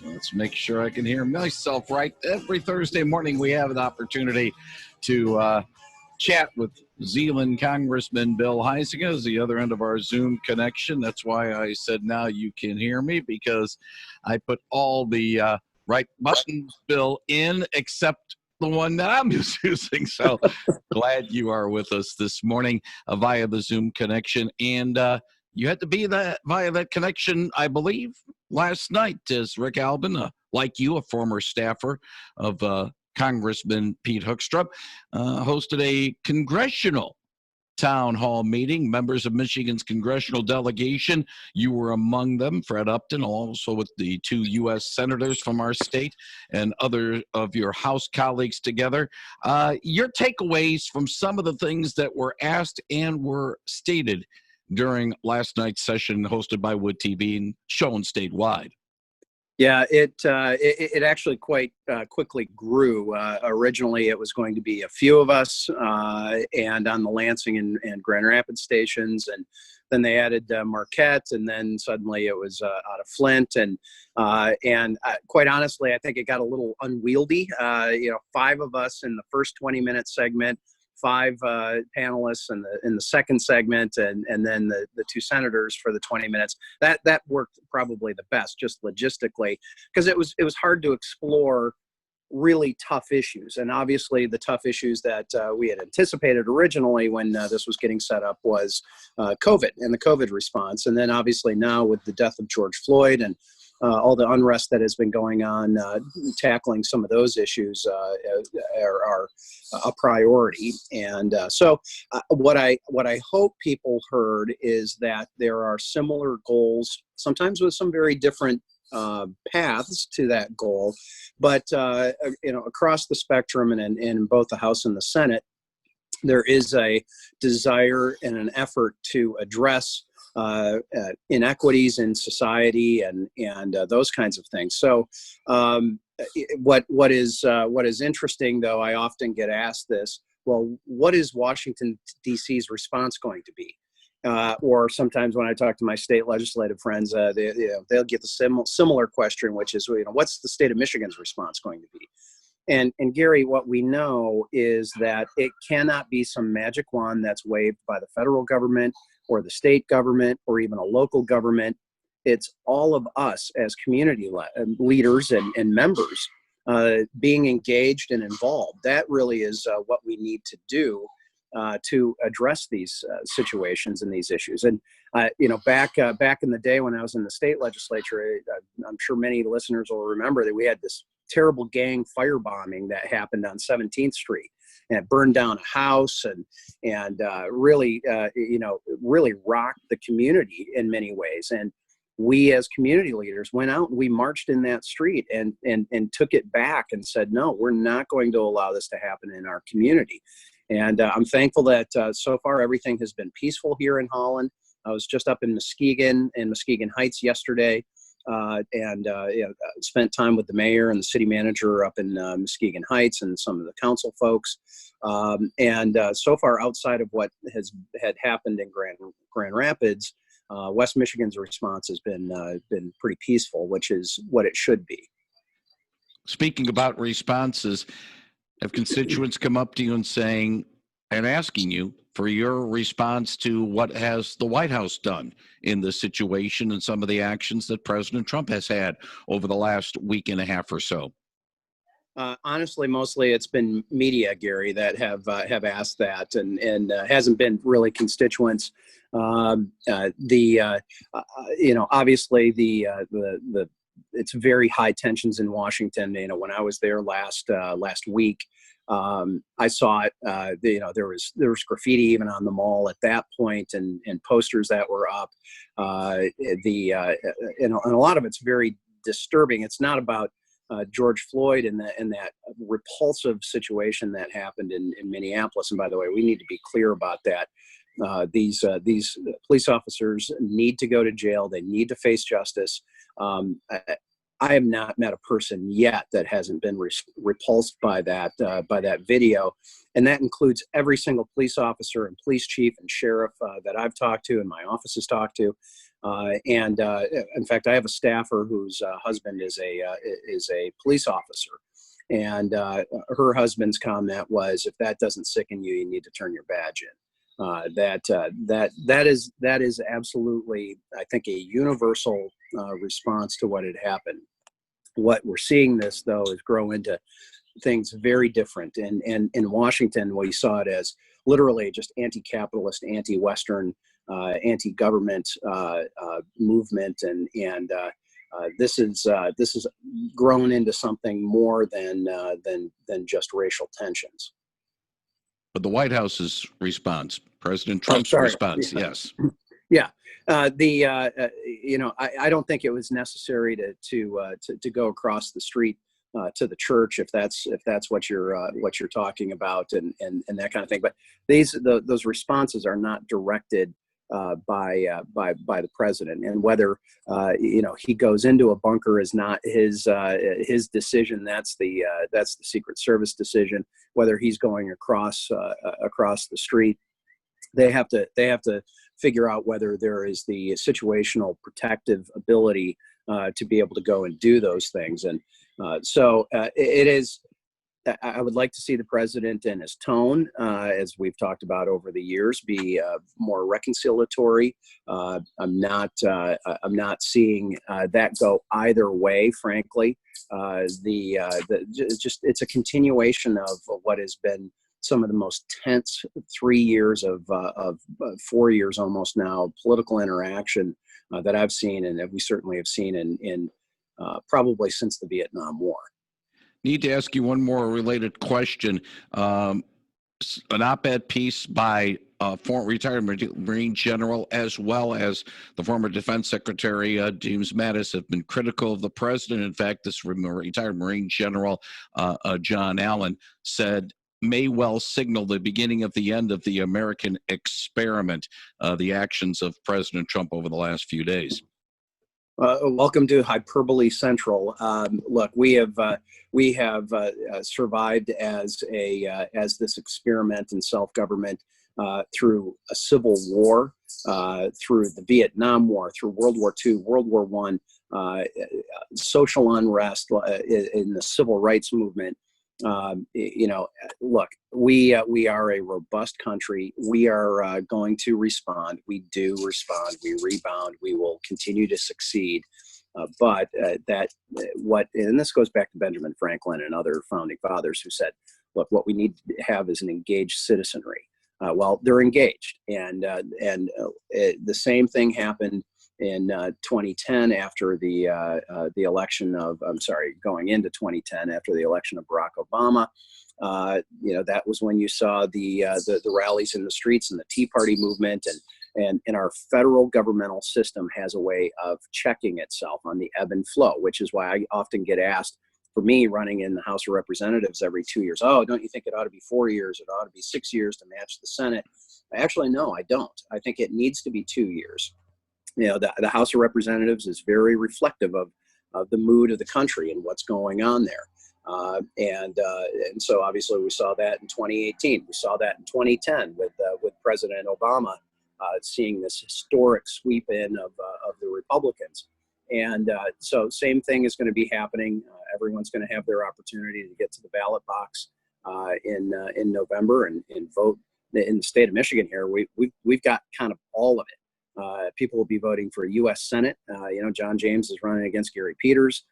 Let's make sure I can hear myself right. Every Thursday morning, we have an opportunity to chat with R-Zeeland Congressman Bill Huizenga is the other end of our Zoom connection. That's why I said now you can hear me, because I put all the right buttons, Bill, in except the one that I'm using. So glad you are with us this morning via the Zoom connection. And you had to be via that connection, I believe, last night, as Rick Albin, like you, a former staffer of Congressman Pete Hoekstra, hosted a congressional town hall meeting. Members of Michigan's congressional delegation, you were among them, Fred Upton, also with the 2 U.S. senators from our state and other of your House colleagues together. Your takeaways from some of the things that were asked and were stated during last night's session hosted by Wood TV and shown statewide. Yeah, it actually quite quickly grew. Originally, it was going to be a few of us, and on the Lansing and Grand Rapids stations, and then they added Marquette, and then suddenly it was out of Flint, and quite honestly, I think it got a little unwieldy. 5 of us in the first 20-minute segment, 5 panelists in the second segment, and then the 2 senators for the 20 minutes. That worked probably the best, just logistically, because it was hard to explore really tough issues. And obviously the tough issues that we had anticipated originally when this was getting set up was COVID and the COVID response. And then obviously now with the death of George Floyd and all the unrest that has been going on, tackling some of those issues are a priority. And so what I hope people heard is that there are similar goals, sometimes with some very different paths to that goal, but across the spectrum and in both the House and the Senate, there is a desire and an effort to address inequities in society and those kinds of things. So what is interesting, though, I often get asked this: well, what is Washington D.C.'s response going to be? Or sometimes when I talk to my state legislative friends, they'll get the similar question, which is, what's the state of Michigan's response going to be? And Gary, what we know is that it cannot be some magic wand that's waved by the federal government or the state government or even a local government. It's all of us as community leaders and members being engaged and involved. That really is what we need to do to address these situations and these issues. And back in the day when I was in the state legislature, I'm sure many listeners will remember that we had this terrible gang firebombing that happened on 17th Street, and it burned down a house and really rocked the community in many ways. And we as community leaders went out and we marched in that street and took it back and said, no, we're not going to allow this to happen in our community. And I'm thankful that so far everything has been peaceful here in Holland. I was just up in Muskegon Heights yesterday, and spent time with the mayor and the city manager up in Muskegon Heights and some of the council folks. And so far, outside of what had happened in Grand Rapids, West Michigan's response has been pretty peaceful, which is what it should be. Speaking about responses, have constituents come up to you and asking you for your response to what has the White House done in this situation and some of the actions that President Trump has had over the last week and a half or so? Honestly, mostly it's been media, Gary, that have asked that, and hasn't been really constituents. Obviously the it's very high tensions in Washington. When I was there last week, I saw it. There was graffiti even on the mall at that point, and posters that were up. And a lot of it's very disturbing. It's not about George Floyd and that repulsive situation that happened in Minneapolis. And by the way, we need to be clear about that. These police officers need to go to jail. They need to face justice. I have not met a person yet that hasn't been repulsed by that video, and that includes every single police officer and police chief and sheriff that I've talked to and my office has talked to. In fact, I have a staffer whose husband is a police officer, and her husband's comment was, "If that doesn't sicken you, you need to turn your badge in." That is absolutely, I think, a universal response to what had happened. What we're seeing this, though, is grow into things very different. And in Washington, we saw it as literally just anti-capitalist, anti-Western, anti-government movement, and this is grown into something more than just racial tensions. But the White House's response, President Oh, Trump's sorry. response, Yeah. yes. Yeah. I don't think it was necessary to go across the street to the church if that's what you're talking about, and that kind of thing. But those responses are not directed by the president, and whether he goes into a bunker is not his decision. That's the Secret Service decision. Whether he's going across the street, they have to figure out whether there is the situational protective ability to be able to go and do those things. And so it is. I would like to see the president and his tone, as we've talked about over the years, be more reconciliatory. I'm not seeing that go either way, frankly. It's a continuation of what has been some of the most tense 3 years of 4 years almost now political interaction that I've seen, and that we certainly have seen in probably since the Vietnam War. Need to ask you one more related question. An op-ed piece by former retired Marine General, as well as the former Defense Secretary James Mattis, have been critical of the president. In fact, this retired Marine General John Allen said may well signal the beginning of the end of the American experiment, the actions of President Trump over the last few days. Welcome to Hyperbole Central. Look, we have survived as this experiment in self-government through a civil war, through the Vietnam War, through World War II, World War I, social unrest in the civil rights movement. Look, we are a robust country. We are going to respond. We do respond. We rebound. We will continue to succeed. And this goes back to Benjamin Franklin and other founding fathers who said, look, what we need to have is an engaged citizenry. Well, they're engaged, and the same thing happened in 2010 after the election of, going into 2010 after the election of Barack Obama. That was when you saw the rallies in the streets and the Tea Party movement, and our federal governmental system has a way of checking itself on the ebb and flow, which is why I often get asked, for me running in the House of Representatives every 2 years, oh, don't you think it ought to be 4 years? It ought to be 6 years to match the Senate. Actually, no, I don't. I think it needs to be 2 years. The House of Representatives is very reflective of the mood of the country and what's going on there. And so obviously we saw that in 2018. We saw that in 2010 with President Obama seeing this historic sweep in of the Republicans. And so same thing is going to be happening. Everyone's going to have their opportunity to get to the ballot box in November and vote. In the state of Michigan here, we've got kind of all of it. People will be voting for a U.S. Senate. John James is running against Gary Peters.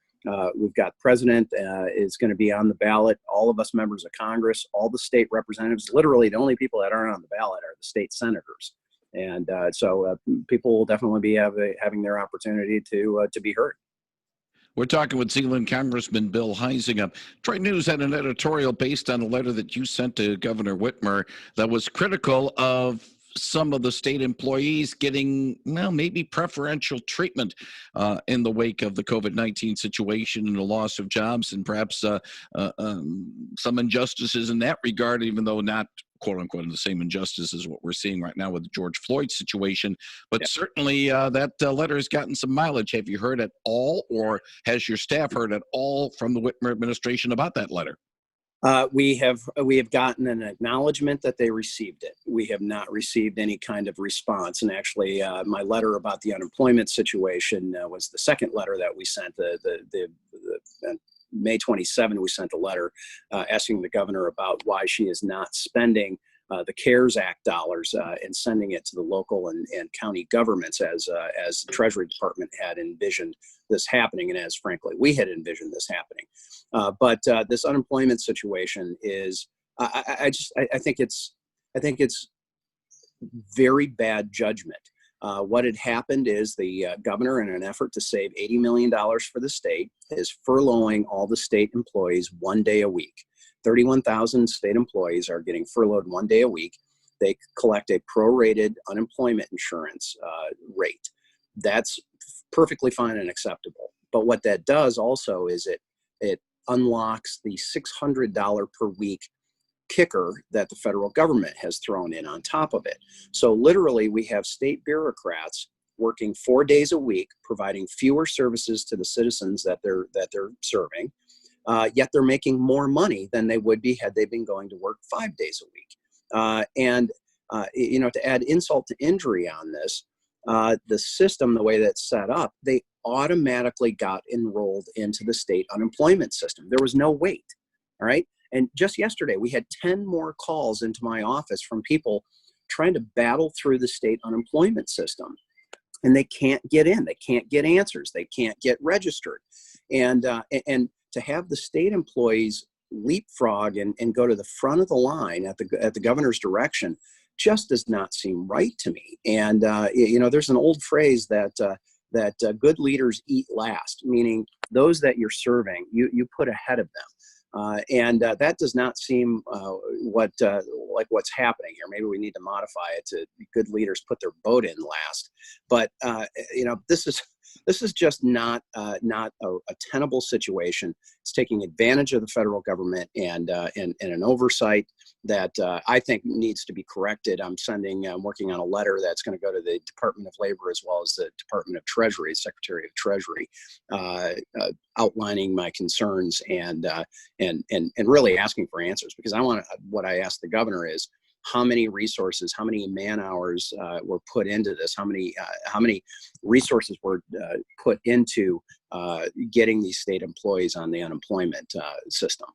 We've got president is going to be on the ballot. All of us members of Congress, all the state representatives. Literally, the only people that aren't on the ballot are the state senators. And so people will definitely be having their opportunity to be heard. We're talking with Zeeland Congressman Bill Huizenga. Detroit News had an editorial based on a letter that you sent to Governor Whitmer that was critical of some of the state employees getting, maybe preferential treatment in the wake of the COVID-19 situation and the loss of jobs, and perhaps some injustices in that regard, even though not quote unquote the same injustice as what we're seeing right now with the George Floyd situation. But yeah, certainly that letter has gotten some mileage. Have you heard at all, or has your staff heard at all from the Whitmer administration about that letter? We have gotten an acknowledgement that they received it. We have not received any kind of response. And actually, my letter about the unemployment situation was the second letter that we sent. The May 27, we sent a letter asking the governor about why she is not spending the CARES Act dollars and sending it to the local and county governments as the Treasury Department had envisioned this happening, and as frankly we had envisioned this happening. But this unemployment situation is, I think it's very bad judgment. What had happened is the governor, in an effort to save $80 million for the state, is furloughing all the state employees 1 day a week. 31,000 state employees are getting furloughed 1 day a week. They collect a prorated unemployment insurance rate. That's perfectly fine and acceptable. But what that does also is it unlocks the $600 per week kicker that the federal government has thrown in on top of it. So literally, we have state bureaucrats working 4 days a week, providing fewer services to the citizens that they're serving, yet they're making more money than they would be had they been going to work 5 days a week. To add insult to injury on this, the system, the way that's set up, they automatically got enrolled into the state unemployment system. There was no wait. All right. And just yesterday, we had 10 more calls into my office from people trying to battle through the state unemployment system. And they can't get in. They can't get answers. They can't get registered. And to have the state employees leapfrog and go to the front of the line at the governor's direction just does not seem right to me. And there's an old phrase that good leaders eat last, meaning those that you're serving, you put ahead of them. That does not seem like what's happening here. Maybe we need to modify it to good leaders put their boat in last. But this is just not a tenable situation. It's taking advantage of the federal government and an oversight that I think needs to be corrected. I'm working on a letter that's going to go to the Department of Labor as well as the Department of Treasury, Secretary of Treasury, outlining my concerns and really asking for answers, because what I asked the governor is, how many resources, how many man hours were put into this? How many resources were put into getting these state employees on the unemployment system?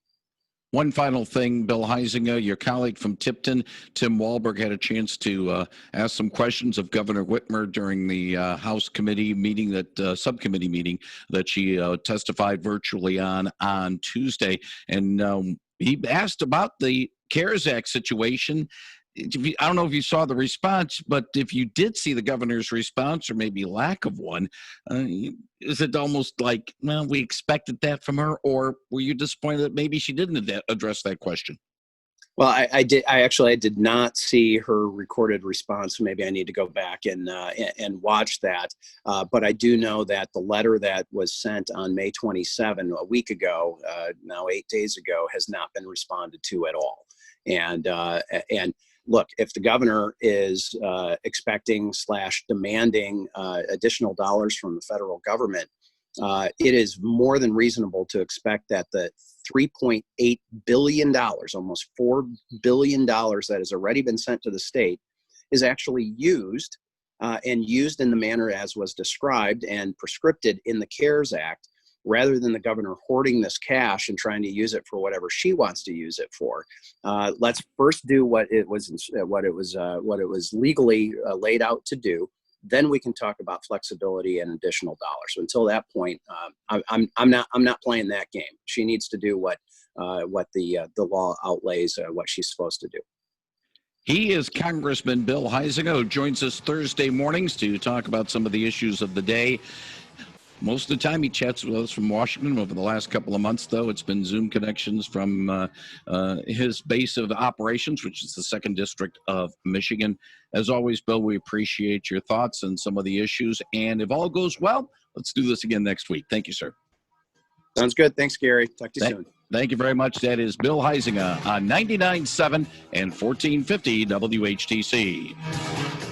One final thing, Bill Huizenga, your colleague from Tipton, Tim Wahlberg, had a chance to ask some questions of Governor Whitmer during the House committee meeting, subcommittee meeting that she testified virtually on Tuesday. And he asked about the CARES Act situation. I don't know if you saw the response, but if you did see the governor's response, or maybe lack of one, is it almost like, well, we expected that from her, or were you disappointed that maybe she didn't address that question? Well, I did not see her recorded response. Maybe I need to go back and watch that. But I do know that the letter that was sent on May 27, a week ago, now 8 days ago, has not been responded to at all. And look, if the governor is expecting / demanding additional dollars from the federal government, it is more than reasonable to expect that the $3.8 billion, almost $4 billion that has already been sent to the state is actually used and used in the manner as was described and prescripted in the CARES Act, rather than the governor hoarding this cash and trying to use it for whatever she wants to use it for. Let's first do what it was legally laid out to do. Then we can talk about flexibility and additional dollars. So until that point, I'm not playing that game. She needs to do what the law outlays what she's supposed to do. He is Congressman Bill Huizenga, who joins us Thursday mornings to talk about some of the issues of the day. Most of the time he chats with us from Washington. Over the last couple of months, though, it's been Zoom connections from his base of operations, which is the 2nd District of Michigan. As always, Bill, we appreciate your thoughts on some of the issues. And if all goes well, let's do this again next week. Thank you, sir. Sounds good. Thanks, Gary. Talk to you soon. Thank you very much. That is Bill Huizenga on 99.7 and 1450 WHTC.